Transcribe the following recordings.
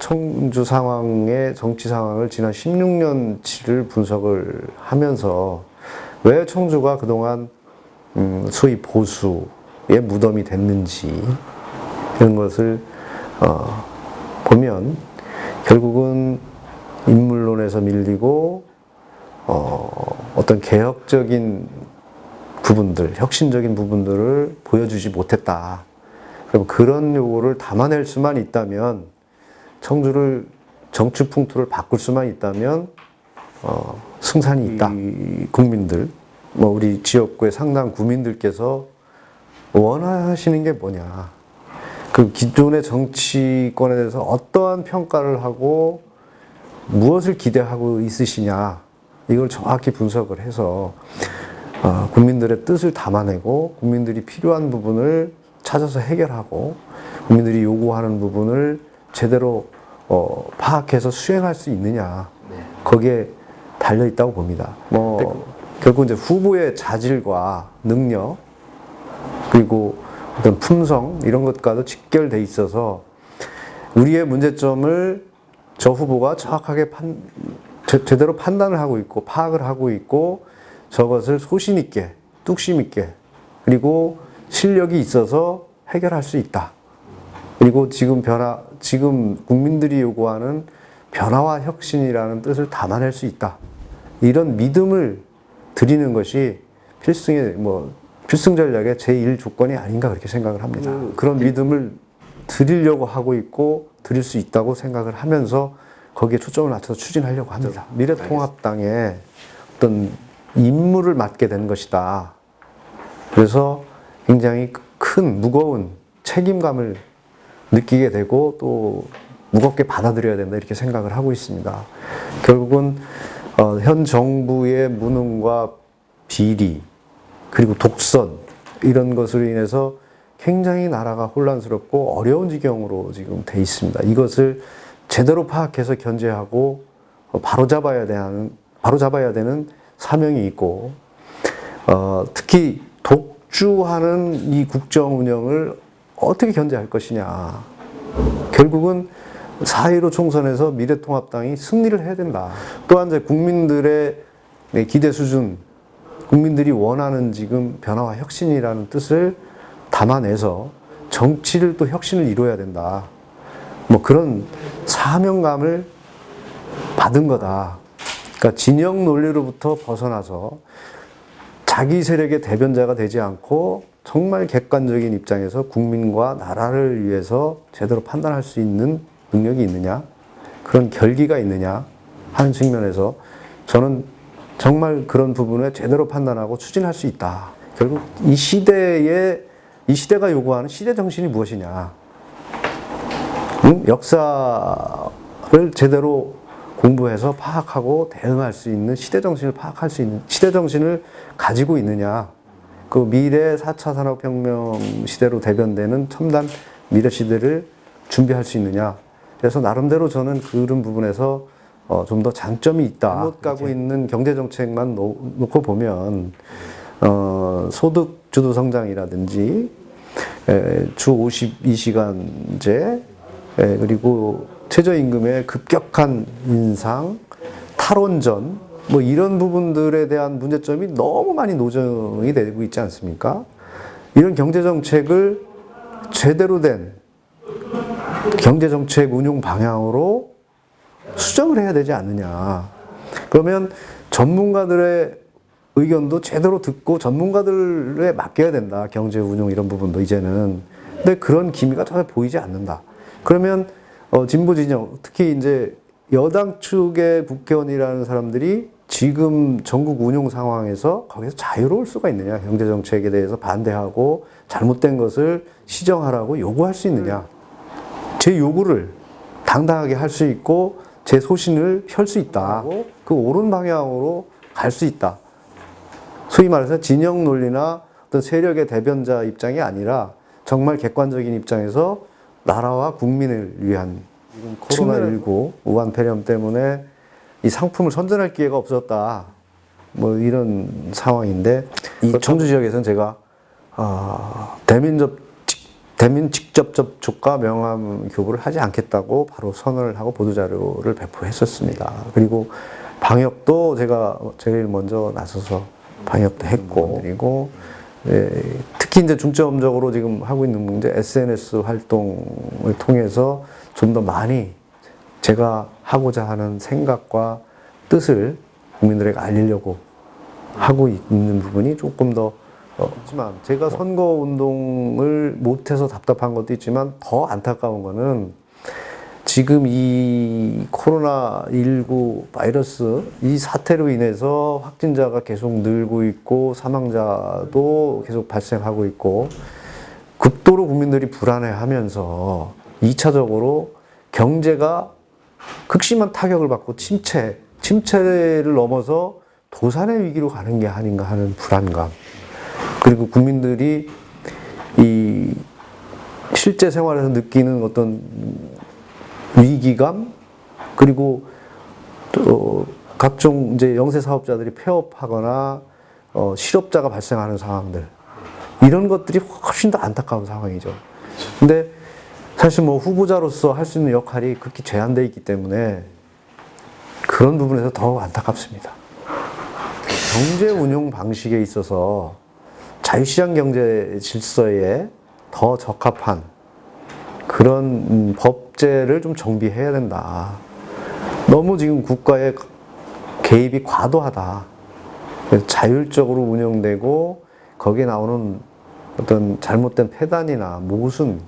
청주 상황의 정치 상황을 지난 16년치를 분석을 하면서 왜 청주가 그동안 소위 보수의 무덤이 됐는지 이런 것을 보면 결국은 인물론에서 밀리고 어떤 개혁적인 부분들, 혁신적인 부분들을 보여주지 못했다. 그럼 그런 요구를 담아낼 수만 있다면, 청주를 정치 풍토를 바꿀 수만 있다면 승산이 있다. 이 국민들, 우리 지역구의 상당 구민들께서 원하시는 게 뭐냐? 그 기존의 정치권에 대해서 어떠한 평가를 하고 무엇을 기대하고 있으시냐? 이걸 정확히 분석을 해서 국민들의 뜻을 담아내고 국민들이 필요한 부분을 찾아서 해결하고 국민들이 요구하는 부분을 제대로 파악해서 수행할 수 있느냐, 거기에 달려 있다고 봅니다. 결국 이제 후보의 자질과 능력 그리고 어떤 품성 이런 것과도 직결돼 있어서 우리의 문제점을 저 후보가 정확하게 제대로 판단을 하고 있고 파악을 하고 있고 저것을 소신 있게 뚝심 있게 그리고 실력이 있어서 해결할 수 있다. 그리고 지금 국민들이 요구하는 변화와 혁신이라는 뜻을 담아낼 수 있다. 이런 믿음을 드리는 것이 필승 전략의 제1 조건이 아닌가 그렇게 생각을 합니다. 그런 믿음을 드리려고 하고 있고 드릴 수 있다고 생각을 하면서 거기에 초점을 맞춰서 추진하려고 합니다. 미래통합당의 어떤 임무를 맡게 된 것이다. 그래서 굉장히 큰 무거운 책임감을 느끼게 되고 또 무겁게 받아들여야 된다 이렇게 생각을 하고 있습니다. 결국은 현 정부의 무능과 비리 그리고 독선 이런 것으로 인해서 굉장히 나라가 혼란스럽고 어려운 지경으로 지금 돼 있습니다. 이것을 제대로 파악해서 견제하고 바로잡아야 되는 사명이 있고 특히 독주하는 이 국정 운영을 어떻게 견제할 것이냐. 결국은 4.15 총선에서 미래통합당이 승리를 해야 된다. 또한 이제 국민들의 기대 수준, 국민들이 원하는 지금 변화와 혁신이라는 뜻을 담아내서 정치를 또 혁신을 이루어야 된다. 그런 사명감을 받은 거다. 그러니까 진영 논리로부터 벗어나서 자기 세력의 대변자가 되지 않고 정말 객관적인 입장에서 국민과 나라를 위해서 제대로 판단할 수 있는 능력이 있느냐, 그런 결기가 있느냐 하는 측면에서 저는 정말 그런 부분에 제대로 판단하고 추진할 수 있다. 결국 이 시대가 요구하는 시대 정신이 무엇이냐, 역사를 제대로 공부해서 파악하고 대응할 수 있는 시대 정신을 파악할 수 있는 시대 정신을 가지고 있느냐, 그 미래 4차 산업혁명 시대로 대변되는 첨단 미래 시대를 준비할 수 있느냐. 그래서 나름대로 저는 그런 부분에서 좀 더 장점이 있다. 잘못 가고 있는 경제정책만 놓고 보면 소득 주도 성장이라든지 주 52시간제 그리고 최저임금의 급격한 인상, 탈원전 이런 부분들에 대한 문제점이 너무 많이 노정이 되고 있지 않습니까? 이런 경제정책을 제대로 된 경제정책 운용 방향으로 수정을 해야 되지 않느냐. 그러면 전문가들의 의견도 제대로 듣고 전문가들에 맡겨야 된다. 경제 운용 이런 부분도 이제는. 근데 그런 기미가 전혀 보이지 않는다. 그러면 진보 진영, 특히 이제 여당 측의 국회의원이라는 사람들이 지금 전국 운용 상황에서 거기서 자유로울 수가 있느냐? 경제정책에 대해서 반대하고 잘못된 것을 시정하라고 요구할 수 있느냐? 제 요구를 당당하게 할 수 있고 제 소신을 펼 수 있다. 그 옳은 방향으로 갈 수 있다. 소위 말해서 진영 논리나 어떤 세력의 대변자 입장이 아니라 정말 객관적인 입장에서 나라와 국민을 위한 코로나19 우한 폐렴 때문에 이 상품을 선전할 기회가 없었다. 이런 상황인데 이 청주 지역에서는 제가 대민접 대민 직접 접촉과 명함 교부를 하지 않겠다고 바로 선언을 하고 보도자료를 배포했었습니다. 그리고 방역도 제가 제일 먼저 나서서 방역도 했고, 그리고 특히 이제 중점적으로 지금 하고 있는 문제, SNS 활동을 통해서 좀 더 많이 제가 하고자 하는 생각과 뜻을 국민들에게 알리려고 하고 있는 부분이 조금 더 하지만 제가 선거운동을 못해서 답답한 것도 있지만 더 안타까운 거는 지금 이 코로나19 바이러스 이 사태로 인해서 확진자가 계속 늘고 있고 사망자도 계속 발생하고 있고 극도로 국민들이 불안해하면서 2차적으로 경제가 극심한 타격을 받고 침체를 넘어서 도산의 위기로 가는 게 아닌가 하는 불안감, 그리고 국민들이 이 실제 생활에서 느끼는 어떤 위기감, 그리고 또 각종 이제 영세 사업자들이 폐업하거나 실업자가 발생하는 상황들, 이런 것들이 훨씬 더 안타까운 상황이죠. 근데 사실 뭐 후보자로서 할 수 있는 역할이 극히 제한되어 있기 때문에 그런 부분에서 더 안타깝습니다. 경제 운용 방식에 있어서 자유시장 경제 질서에 더 적합한 그런 법제를 좀 정비해야 된다. 너무 지금 국가의 개입이 과도하다. 자율적으로 운영되고 거기에 나오는 어떤 잘못된 폐단이나 모순,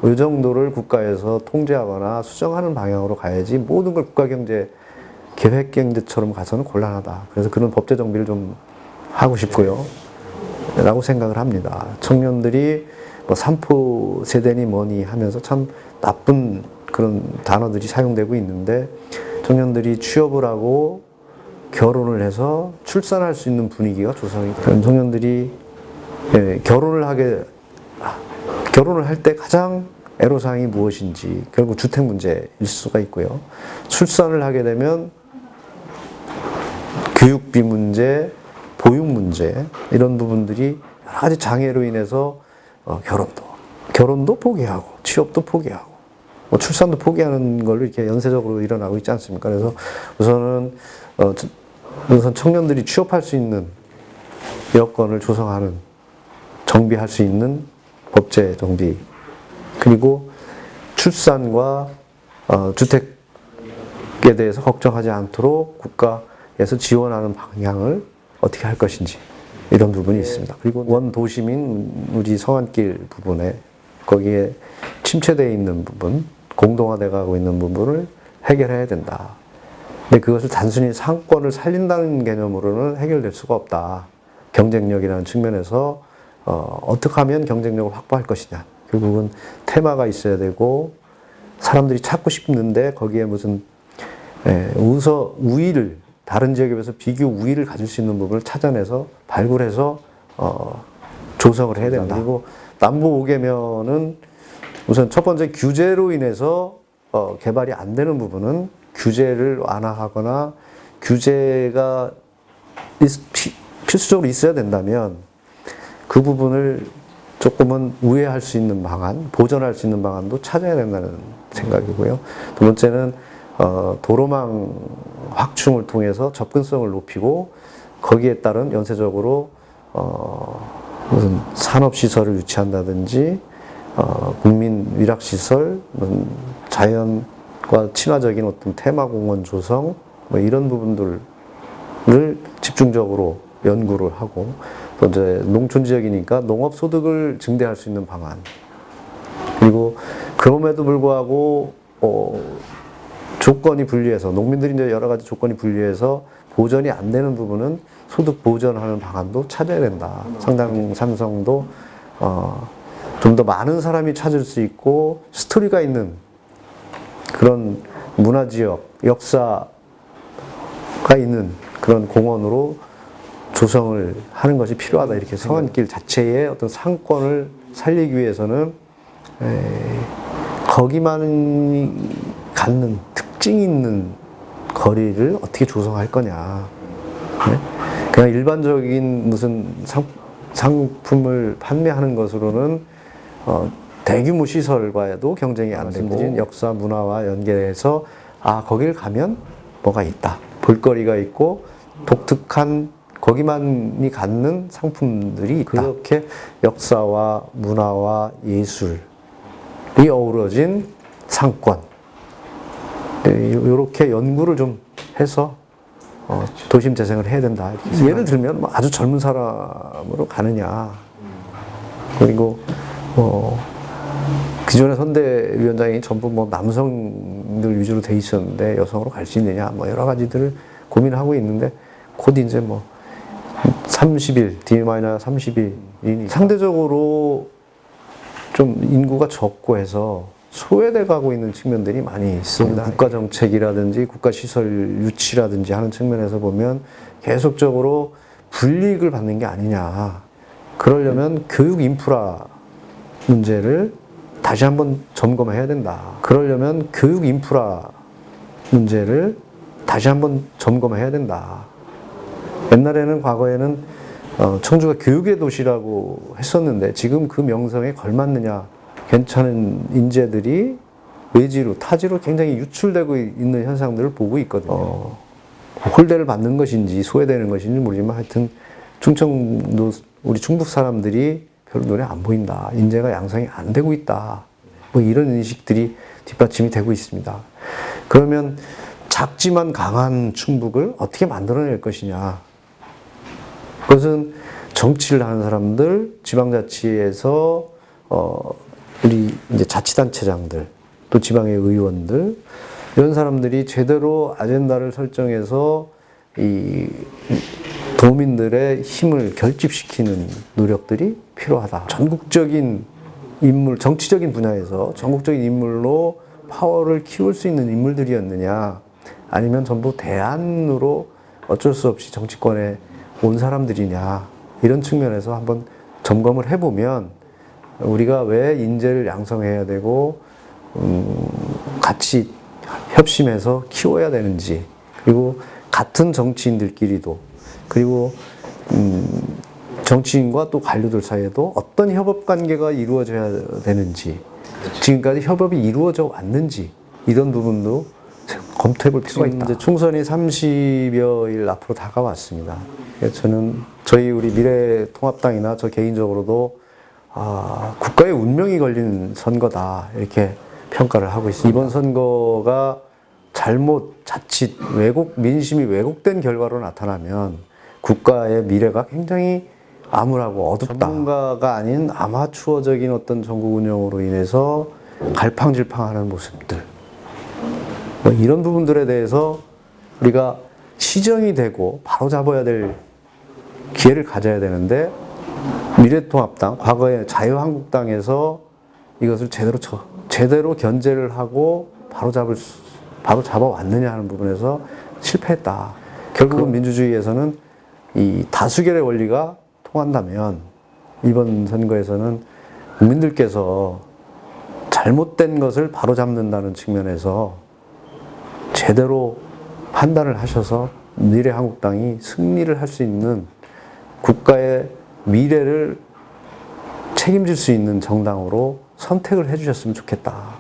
이 정도를 국가에서 통제하거나 수정하는 방향으로 가야지 모든 걸 국가경제, 계획경제처럼 가서는 곤란하다. 그래서 그런 법제 정비를 좀 하고 싶고요. 라고 생각을 합니다. 청년들이 뭐 삼포 세대니 뭐니 하면서 참 나쁜 그런 단어들이 사용되고 있는데, 청년들이 취업을 하고 결혼을 해서 출산할 수 있는 분위기가 조성이 되는, 청년들이 결혼을 할 때 가장 애로사항이 무엇인지 결국 주택 문제일 수가 있고요. 출산을 하게 되면 교육비 문제, 보육 문제, 이런 부분들이 여러 가지 장애로 인해서 결혼도 포기하고 취업도 포기하고 뭐 출산도 포기하는 걸로 이렇게 연쇄적으로 일어나고 있지 않습니까? 그래서 우선 청년들이 취업할 수 있는 여건을 조성하는, 정비할 수 있는 법제 정비, 그리고 출산과 주택에 대해서 걱정하지 않도록 국가에서 지원하는 방향을 어떻게 할 것인지, 이런 부분이 있습니다. 그리고 원도심인 우리 성안길 부분에 거기에 침체되어 있는 부분, 공동화되어 가고 있는 부분을 해결해야 된다. 근데 그것을 단순히 상권을 살린다는 개념으로는 해결될 수가 없다. 경쟁력이라는 측면에서 어떻게 하면 경쟁력을 확보할 것이냐. 결국은 테마가 있어야 되고 사람들이 찾고 싶는데 거기에 무슨 우위를, 다른 지역에 비해서 비교 우위를 가질 수 있는 부분을 찾아내서 발굴해서 조성을 해야 된다. 그리고 남부 5개면은 우선 첫 번째 규제로 인해서 개발이 안 되는 부분은 규제를 완화하거나 규제가 필수적으로 있어야 된다면 그 부분을 조금은 우회할 수 있는 방안, 보전할 수 있는 방안도 찾아야 된다는 생각이고요. 두 번째는 도로망 확충을 통해서 접근성을 높이고 거기에 따른 연쇄적으로 무슨 산업시설을 유치한다든지 국민 위락시설, 자연과 친화적인 어떤 테마공원 조성, 뭐 이런 부분들을 집중적으로 연구를 하고, 또 이제 농촌 지역이니까 농업 소득을 증대할 수 있는 방안, 그리고 그럼에도 불구하고 조건이 불리해서, 농민들이 이제 여러 가지 조건이 불리해서 보전이 안 되는 부분은 소득 보전하는 방안도 찾아야 된다. 상당 삼성도 좀 더 많은 사람이 찾을 수 있고 스토리가 있는 그런 문화지역, 역사가 있는 그런 공원으로 조성을 하는 것이 필요하다. 이렇게 성안길 자체의 어떤 상권을 살리기 위해서는 거기만 갖는 특징 있는 거리를 어떻게 조성할 거냐. 그냥 일반적인 무슨 상품을 판매하는 것으로는 대규모 시설과도 경쟁이 안 되고 역사 문화와 연계해서 거길 가면 뭐가 있다, 볼거리가 있고 독특한 거기만이 갖는 상품들이 있다. 그렇게 역사와 문화와 예술이 어우러진 상권, 이렇게 연구를 좀 해서 도심 재생을 해야 된다. 예를 들면 뭐 아주 젊은 사람으로 가느냐, 그리고 기존의 선대위원장이 전부 뭐 남성들 위주로 돼 있었는데 여성으로 갈 수 있느냐, 뭐 여러 가지들을 고민하고 있는데, 곧 이제 뭐 30일, D-30일이니 상대적으로 좀 인구가 적고 해서 소외돼 가고 있는 측면들이 많이 있습니다. 국가정책이라든지 국가시설 유치라든지 하는 측면에서 보면 계속적으로 불이익을 받는 게 아니냐. 그러려면 교육 인프라 문제를 다시 한번 점검해야 된다. 그러려면 교육 인프라 문제를 다시 한번 점검해야 된다. 옛날에는, 과거에는 청주가 교육의 도시라고 했었는데 지금 그 명성에 걸맞느냐, 괜찮은 인재들이 외지로, 타지로 굉장히 유출되고 있는 현상들을 보고 있거든요. 홀대를 받는 것인지 소외되는 것인지 모르지만 하여튼 충청도 우리 충북 사람들이 별로 눈에 안 보인다, 인재가 양성이 안 되고 있다, 뭐 이런 인식들이 뒷받침이 되고 있습니다. 그러면 작지만 강한 충북을 어떻게 만들어낼 것이냐, 그것은 정치를 하는 사람들, 지방자치에서 우리 이제 자치단체장들, 또 지방의 의원들, 이런 사람들이 제대로 아젠다를 설정해서 이 도민들의 힘을 결집시키는 노력들이 필요하다. 전국적인 인물, 정치적인 분야에서 전국적인 인물로 파워를 키울 수 있는 인물들이었느냐, 아니면 전부 대안으로 어쩔 수 없이 정치권에 온 사람들이냐, 이런 측면에서 한번 점검을 해보면 우리가 왜 인재를 양성해야 되고 같이 협심해서 키워야 되는지, 그리고 같은 정치인들끼리도, 그리고 정치인과 또 관료들 사이에도 어떤 협업 관계가 이루어져야 되는지, 지금까지 협업이 이루어져 왔는지, 이런 부분도 검토해 볼 필요가 있다. 이제 총선이 30여일 앞으로 다가왔습니다. 저는 우리 미래통합당이나 저 개인적으로도 국가의 운명이 걸린 선거다, 이렇게 평가를 하고 있습니다. 이번 선거가 자칫 민심이 왜곡된 결과로 나타나면 국가의 미래가 굉장히 암울하고 어둡다. 전문가가 아닌 아마추어적인 어떤 전국 운영으로 인해서 갈팡질팡하는 모습들, 뭐 이런 부분들에 대해서 우리가 시정이 되고 바로잡아야 될 기회를 가져야 되는데, 미래통합당, 과거의 자유한국당에서 이것을 제대로 견제를 하고 바로 잡아왔느냐 하는 부분에서 실패했다. 결국은 민주주의에서는 이 다수결의 원리가 통한다면 이번 선거에서는 국민들께서 잘못된 것을 바로잡는다는 측면에서 제대로 판단을 하셔서 미래한국당이 승리를 할 수 있는, 국가의 미래를 책임질 수 있는 정당으로 선택을 해주셨으면 좋겠다.